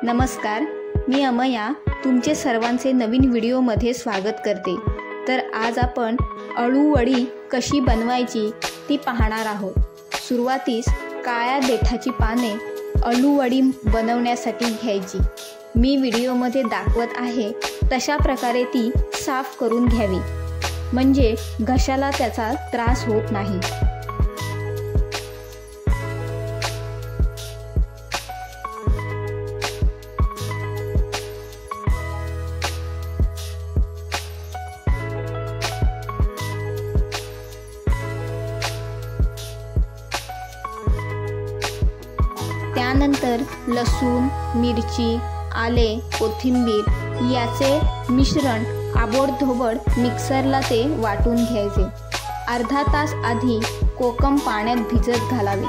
नमस्कार, मी अमया तुमचे सर्वांचे नवीन व्हिडिओमध्ये स्वागत करते। तर आज आपण अळूवडी कशी बनवायची ती पाहणार आहोत। सुरुवातीस काळ्या देठाची पाने अळूवडी बनवण्यासाठी घ्यायची। मी व्हिडिओमध्ये दाखवत आहे तशा प्रकारे ती साफ करून घ्यावी, म्हणजे घशाला त्याचा त्रास होत नाही। त्यानंतर लसूण, मिरची, आले, कोथिंबीर याचे मिश्रण आबोडधोबड मिक्सरला ते वाटून घ्यायचे। अर्धा तास आधी कोकम पाण्यात भिजत घालावे।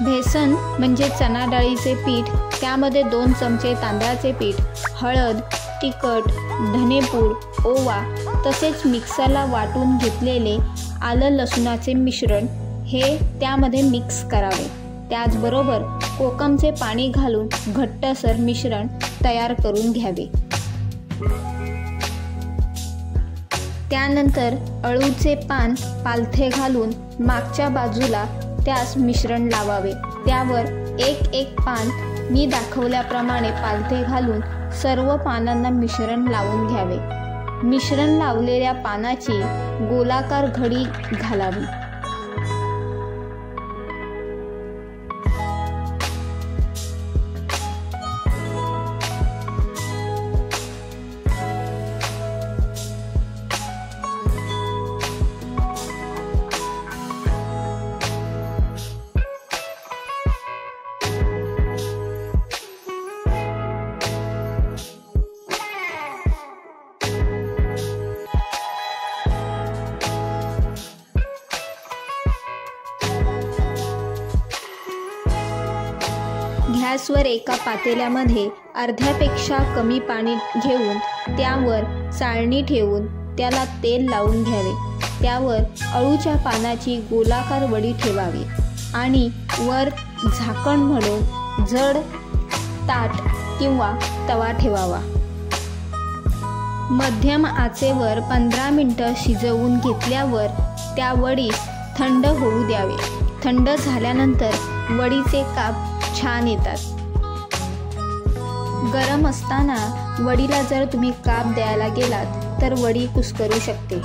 बेसन म्हणजे चणा डाळीचे पीठ, त्यामध्ये 2 चमचे तांदळाचे पीठ, हळद, तिखट, धनेपूड, ओवा तसेच मिक्सरला वाटून घेतलेले आलं लसूणाचे मिश्रण हे त्यामध्ये मिक्स करावे। त्याचबरोबर कोकमचे पाणी घालून घट्टसर मिश्रण तयार करून घ्यावे। त्यानंतर अळूचे पान पालथे घालून मागच्या बाजूला त्यास मिश्रण लावावे। त्यावर एक पान मी दाखवल्याप्रमाणे पालथे घालून सर्व पानांना मिश्रण लावून घ्यावे। मिश्रण लावलेल्या पानाची गोलाकार घडी घालावी। गॅसवर एका पातेल्यामध्ये अर्ध्यापेक्षा कमी पाणी घेऊन त्यावर चाळणी ठेवून त्याला तेल लावून घ्यावे। त्यावर अळूच्या पानाची गोलाकार वडी ठेवावी आणि वर झाकण म्हणून जड ताट किंवा तवा ठेवावा। मध्यम आचेवर 15 मिनिटे शिजवून घेतल्यावर त्या वडीस थंड होऊ द्यावे। थंड झाल्यानंतर वडीचे काप छान येतात। गरम असताना वडीला जर तुम्ही काप द्यायला गेलात तर वडी कुस्करू शकते।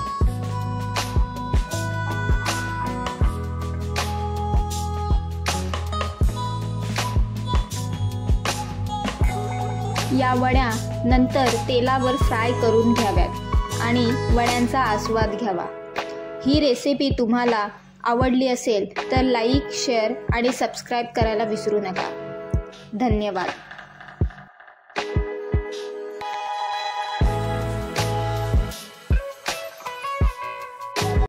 या वड्या नंतर तेलावर फ्राय करून घ्याव्यात आणि वड्यांचा आस्वाद घ्यावा। ही रेसिपी तुम्हाला आवडली असेल तर लाईक, शेअर आणि सबस्क्राईब करायला विसरू नका। धन्यवाद।